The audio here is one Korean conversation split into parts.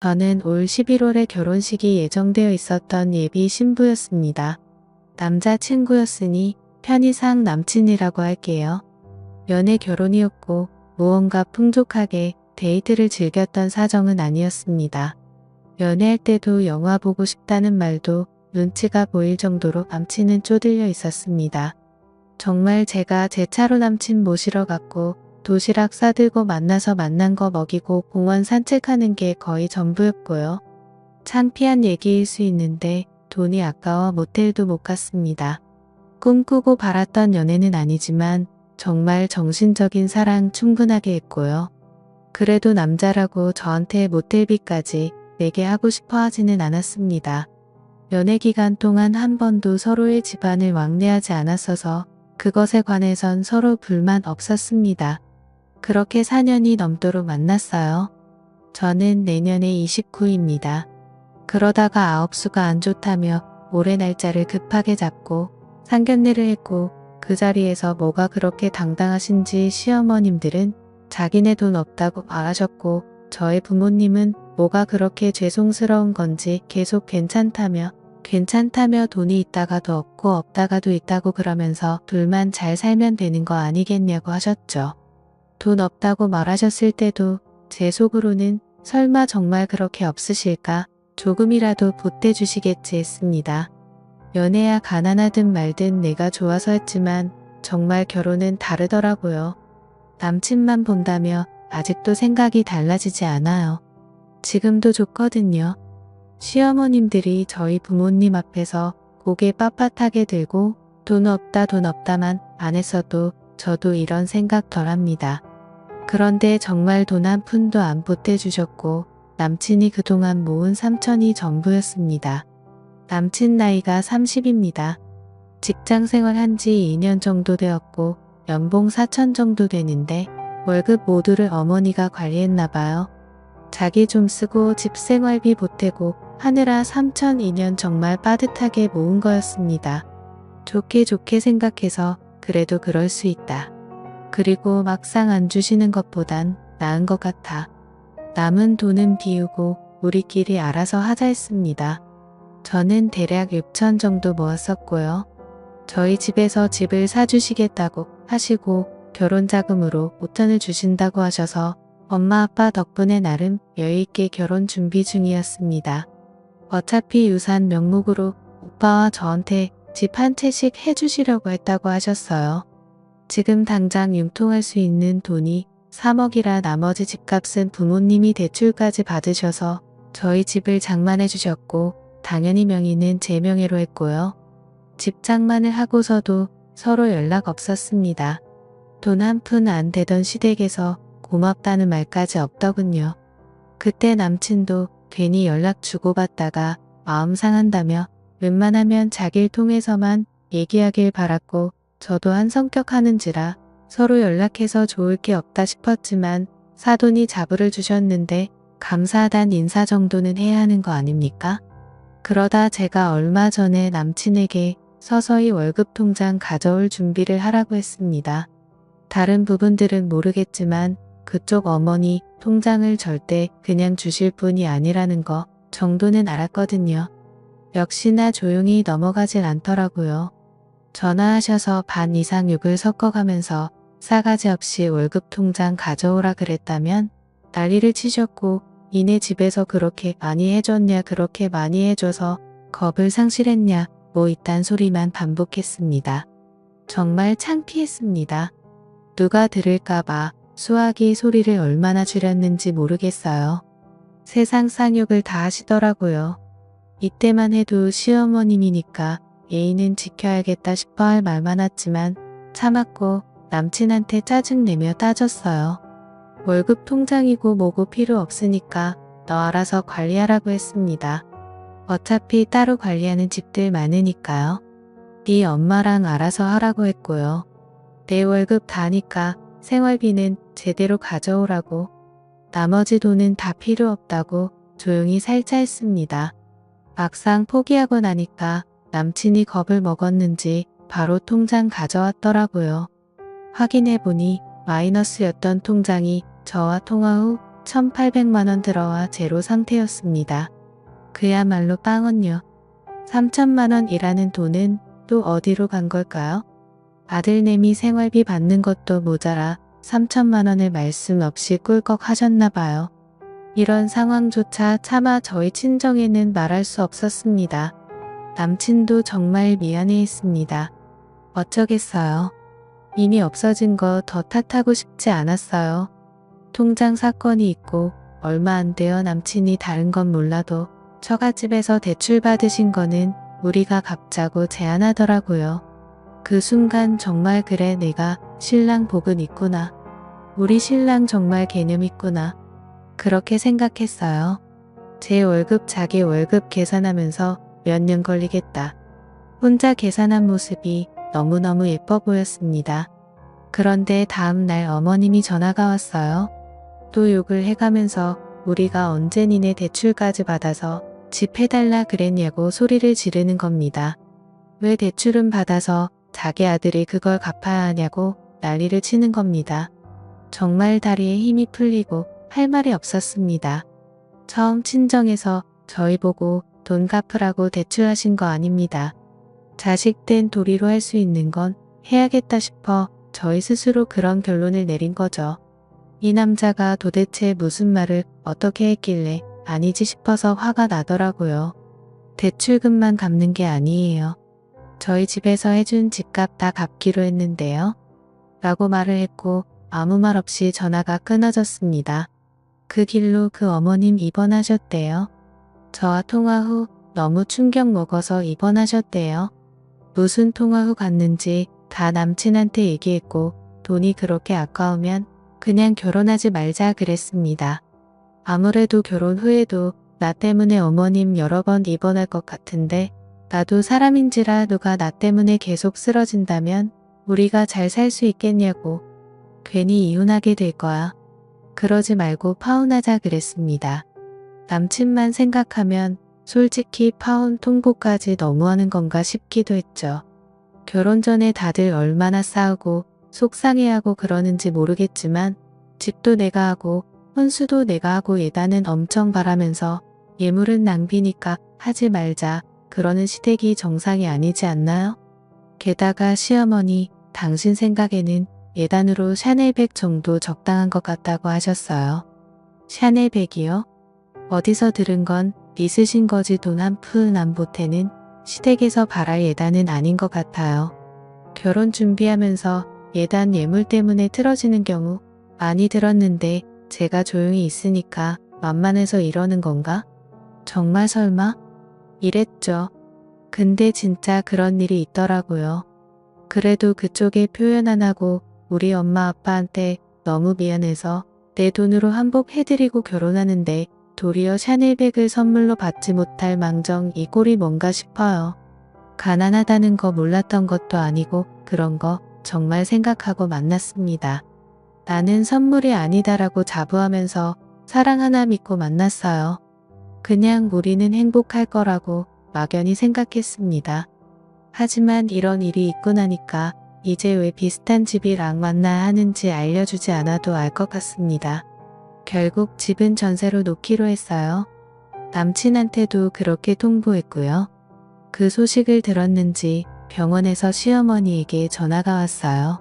저는 올 11월에 결혼식이 예정되어 있었던 예비 신부였습니다. 남자친구였으니 편의상 남친이라고 할게요. 연애 결혼이었고 무언가 풍족하게 데이트를 즐겼던 사정은 아니었습니다. 연애할 때도 영화 보고 싶다는 말도 눈치가 보일 정도로 남친은 쪼들려 있었습니다. 정말 제가 제 차로 남친 모시러 갔고 도시락 싸들고 만나서 만난 거 먹이고 공원 산책하는 게 거의 전부였고요. 창피한 얘기일 수 있는데 돈이 아까워 모텔도 못 갔습니다. 꿈꾸고 바랐던 연애는 아니지만 정말 정신적인 사랑 충분하게 했고요. 그래도 남자라고 저한테 모텔비까지 내게 하고 싶어 하지는 않았습니다. 연애 기간 동안 한 번도 서로의 집안을 왕래하지 않았어서 그것에 관해선 서로 불만 없었습니다. 그렇게 4년이 넘도록 만났어요. 저는 내년에 29입니다. 그러다가 아홉수가 안 좋다며 올해 날짜를 급하게 잡고 상견례를 했고 그 자리에서 뭐가 그렇게 당당하신지 시어머님들은 자기네 돈 없다고 말하셨고 저의 부모님은 뭐가 그렇게 죄송스러운 건지 계속 괜찮다며 돈이 있다가도 없고 없다가도 있다고 그러면서 둘만 잘 살면 되는 거 아니겠냐고 하셨죠. 돈 없다고 말하셨을 때도 제 속으로는 설마 정말 그렇게 없으실까 조금이라도 보태주시겠지 했습니다. 연애야 가난하든 말든 내가 좋아서 했지만 정말 결혼은 다르더라고요. 남친만 본다며 아직도 생각이 달라지지 않아요. 지금도 좋거든요. 시어머님들이 저희 부모님 앞에서 고개 빳빳하게 들고 돈 없다만 안 했어도 저도 이런 생각 덜합니다. 그런데 정말 돈 한 푼도 안 보태주셨고 남친이 그동안 모은 3천이 전부였습니다. 남친 나이가 30입니다. 직장 생활한 지 2년 정도 되었고 연봉 4천 정도 되는데 월급 모두를 어머니가 관리했나봐요. 자기 좀 쓰고 집 생활비 보태고 하느라 3천 2년 정말 빠듯하게 모은 거였습니다. 좋게 생각해서 그래도 그럴 수 있다. 그리고 막상 안 주시는 것보단 나은 것 같아. 남은 돈은 비우고 우리끼리 알아서 하자 했습니다. 저는 대략 6천 정도 모았었고요. 저희 집에서 집을 사주시겠다고 하시고 결혼자금으로 5천을 주신다고 하셔서 엄마 아빠 덕분에 나름 여유있게 결혼 준비 중이었습니다. 어차피 유산 명목으로 오빠와 저한테 집 한 채씩 해주시려고 했다고 하셨어요. 지금 당장 융통할 수 있는 돈이 3억이라 나머지 집값은 부모님이 대출까지 받으셔서 저희 집을 장만해 주셨고 당연히 명의는 제 명의로 했고요. 집 장만을 하고서도 서로 연락 없었습니다. 돈 한 푼 안 되던 시댁에서 고맙다는 말까지 없더군요. 그때 남친도 괜히 연락 주고받다가 마음 상한다며 웬만하면 자기를 통해서만 얘기하길 바랐고 저도 한 성격 하는지라 서로 연락해서 좋을 게 없다 싶었지만 사돈이 자부를 주셨는데 감사하단 인사 정도는 해야 하는 거 아닙니까? 그러다 제가 얼마 전에 남친에게 서서히 월급 통장 가져올 준비를 하라고 했습니다. 다른 부분들은 모르겠지만 그쪽 어머니 통장을 절대 그냥 주실 분이 아니라는 거 정도는 알았거든요. 역시나 조용히 넘어가질 않더라고요. 전화하셔서 반 이상 욕을 섞어가면서 싸가지 없이 월급 통장 가져오라 그랬다면 난리를 치셨고 니네 집에서 그렇게 많이 해줬냐 그렇게 많이 해줘서 겁을 상실했냐 뭐 이딴 소리만 반복했습니다. 정말 창피했습니다. 누가 들을까봐 수화기 소리를 얼마나 줄였는지 모르겠어요. 세상 쌍욕을 다 하시더라고요. 이때만 해도 시어머님이니까 예의는 지켜야겠다 싶어 할 말 많았지만 참았고 남친한테 짜증내며 따졌어요. 월급 통장이고 뭐고 필요 없으니까 너 알아서 관리하라고 했습니다. 어차피 따로 관리하는 집들 많으니까요. 네 엄마랑 알아서 하라고 했고요. 내 월급 다니까 생활비는 제대로 가져오라고. 나머지 돈은 다 필요 없다고 조용히 살자 했습니다. 막상 포기하고 나니까 남친이 겁을 먹었는지 바로 통장 가져왔더라고요. 확인해보니 마이너스였던 통장이 저와 통화 후 1,800만원 들어와 제로 상태였습니다. 그야말로 빵원요. 3천만원이라는 돈은 또 어디로 간 걸까요? 아들내미 생활비 받는 것도 모자라 3천만원을 말씀 없이 꿀꺽 하셨나 봐요. 이런 상황조차 차마 저희 친정에는 말할 수 없었습니다. 남친도 정말 미안해했습니다. 어쩌겠어요. 이미 없어진 거 더 탓하고 싶지 않았어요. 통장 사건이 있고 얼마 안 되어 남친이 다른 건 몰라도 처갓집에서 대출 받으신 거는 우리가 갚자고 제안하더라고요. 그 순간 정말 그래 내가 신랑 복은 있구나. 우리 신랑 정말 개념 있구나. 그렇게 생각했어요. 제 월급 자기 월급 계산하면서 몇 년 걸리겠다. 혼자 계산한 모습이 너무너무 예뻐 보였습니다. 그런데 다음 날 어머님이 전화가 왔어요. 또 욕을 해가면서 우리가 언제 니네 대출까지 받아서 집 해달라 그랬냐고 소리를 지르는 겁니다. 왜 대출은 받아서 자기 아들이 그걸 갚아야 하냐고 난리를 치는 겁니다. 정말 다리에 힘이 풀리고 할 말이 없었습니다. 처음 친정에서 저희 보고 돈 갚으라고 대출하신 거 아닙니다. 자식 된 도리로 할 수 있는 건 해야겠다 싶어 저희 스스로 그런 결론을 내린 거죠. 이 남자가 도대체 무슨 말을 어떻게 했길래 아니지 싶어서 화가 나더라고요. 대출금만 갚는 게 아니에요. 저희 집에서 해준 집값 다 갚기로 했는데요. 라고 말을 했고 아무 말 없이 전화가 끊어졌습니다. 그 길로 그 어머님 입원하셨대요. 저와 통화 후 너무 충격 먹어서 입원하셨대요. 무슨 통화 후 갔는지 다 남친한테 얘기했고 돈이 그렇게 아까우면 그냥 결혼하지 말자 그랬습니다. 아무래도 결혼 후에도 나 때문에 어머님 여러 번 입원할 것 같은데 나도 사람인지라 누가 나 때문에 계속 쓰러진다면 우리가 잘 살 수 있겠냐고. 괜히 이혼하게 될 거야. 그러지 말고 파혼하자 그랬습니다. 남친만 생각하면 솔직히 파혼 통보까지 너무하는 건가 싶기도 했죠. 결혼 전에 다들 얼마나 싸우고 속상해하고 그러는지 모르겠지만 집도 내가 하고 혼수도 내가 하고 예단은 엄청 바라면서 예물은 낭비니까 하지 말자 그러는 시댁이 정상이 아니지 않나요? 게다가 시어머니 당신 생각에는 예단으로 샤넬백 정도 적당한 것 같다고 하셨어요. 샤넬백이요? 어디서 들은 건 있으신 거지 돈 한 푼 안 보태는 시댁에서 바랄 예단은 아닌 것 같아요. 결혼 준비하면서 예단 예물 때문에 틀어지는 경우 많이 들었는데 제가 조용히 있으니까 만만해서 이러는 건가? 정말 설마? 이랬죠. 근데 진짜 그런 일이 있더라고요. 그래도 그쪽에 표현 안 하고 우리 엄마 아빠한테 너무 미안해서 내 돈으로 한복해드리고 결혼하는데 도리어 샤넬백을 선물로 받지 못할 망정 이 꼴이 뭔가 싶어요. 가난하다는 거 몰랐던 것도 아니고 그런 거 정말 생각하고 만났습니다. 나는 선물이 아니다라고 자부하면서 사랑 하나 믿고 만났어요. 그냥 우리는 행복할 거라고 막연히 생각했습니다. 하지만 이런 일이 있고 나니까 이제 왜 비슷한 집이랑 만나야 하는지 알려주지 않아도 알 것 같습니다. 결국 집은 전세로 놓기로 했어요. 남친한테도 그렇게 통보했고요. 그 소식을 들었는지 병원에서 시어머니에게 전화가 왔어요.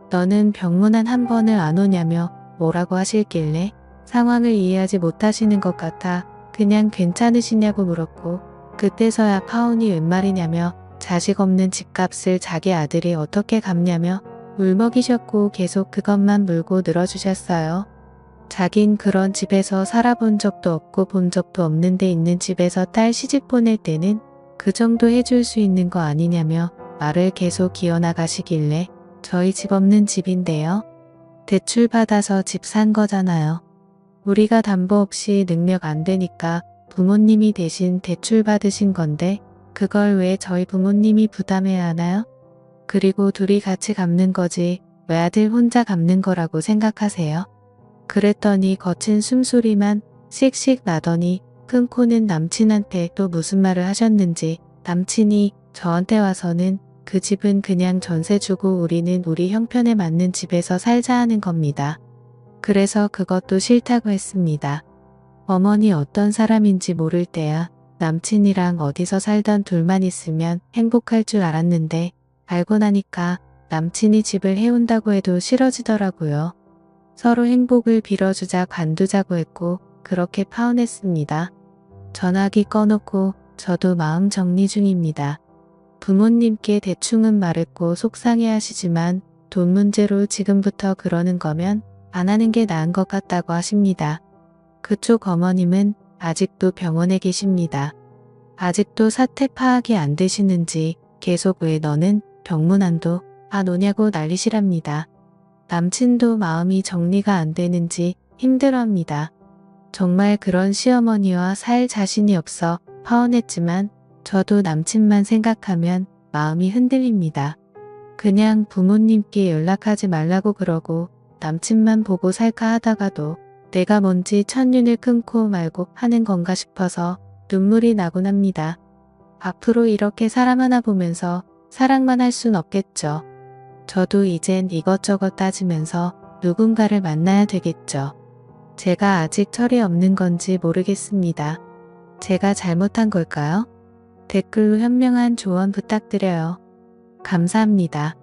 너는 병문안 한 번을 안 오냐며 뭐라고 하실길래 상황을 이해하지 못하시는 것 같아 그냥 괜찮으시냐고 물었고 그때서야 파혼이 웬 말이냐며 자식 없는 집값을 자기 아들이 어떻게 갚냐며 울먹이셨고 계속 그것만 물고 늘어주셨어요. 자긴 그런 집에서 살아본 적도 없고 본 적도 없는데 있는 집에서 딸 시집 보낼 때는 그 정도 해줄 수 있는 거 아니냐며 말을 계속 이어나가시길래 저희 집 없는 집인데요. 대출 받아서 집 산 거잖아요. 우리가 담보 없이 능력 안 되니까 부모님이 대신 대출 받으신 건데 그걸 왜 저희 부모님이 부담해야 하나요? 그리고 둘이 같이 갚는 거지 왜 아들 혼자 갚는 거라고 생각하세요? 그랬더니 거친 숨소리만 씩씩 나더니 끊고는 남친한테 또 무슨 말을 하셨는지 남친이 저한테 와서는 그 집은 그냥 전세 주고 우리는 우리 형편에 맞는 집에서 살자 하는 겁니다. 그래서 그것도 싫다고 했습니다. 어머니 어떤 사람인지 모를 때야 남친이랑 어디서 살던 둘만 있으면 행복할 줄 알았는데 알고 나니까 남친이 집을 해온다고 해도 싫어지더라고요. 서로 행복을 빌어주자 관두자고 했고 그렇게 파혼했습니다. 전화기 꺼놓고 저도 마음 정리 중입니다. 부모님께 대충은 말했고 속상해 하시지만 돈 문제로 지금부터 그러는 거면 안 하는 게 나은 것 같다고 하십니다. 그쪽 어머님은 아직도 병원에 계십니다. 아직도 사태 파악이 안 되시는지 계속 왜 너는 병문안도 안 오냐고 난리시랍니다. 남친도 마음이 정리가 안 되는지 힘들어합니다. 정말 그런 시어머니와 살 자신이 없어 파혼했지만 저도 남친만 생각하면 마음이 흔들립니다. 그냥 부모님께 연락하지 말라고 그러고 남친만 보고 살까 하다가도 내가 뭔지 첫눈을 끊고 말고 하는 건가 싶어서 눈물이 나곤 합니다. 앞으로 이렇게 사람 하나 보면서 사랑만 할 순 없겠죠. 저도 이젠 이것저것 따지면서 누군가를 만나야 되겠죠. 제가 아직 철이 없는 건지 모르겠습니다. 제가 잘못한 걸까요? 댓글로 현명한 조언 부탁드려요. 감사합니다.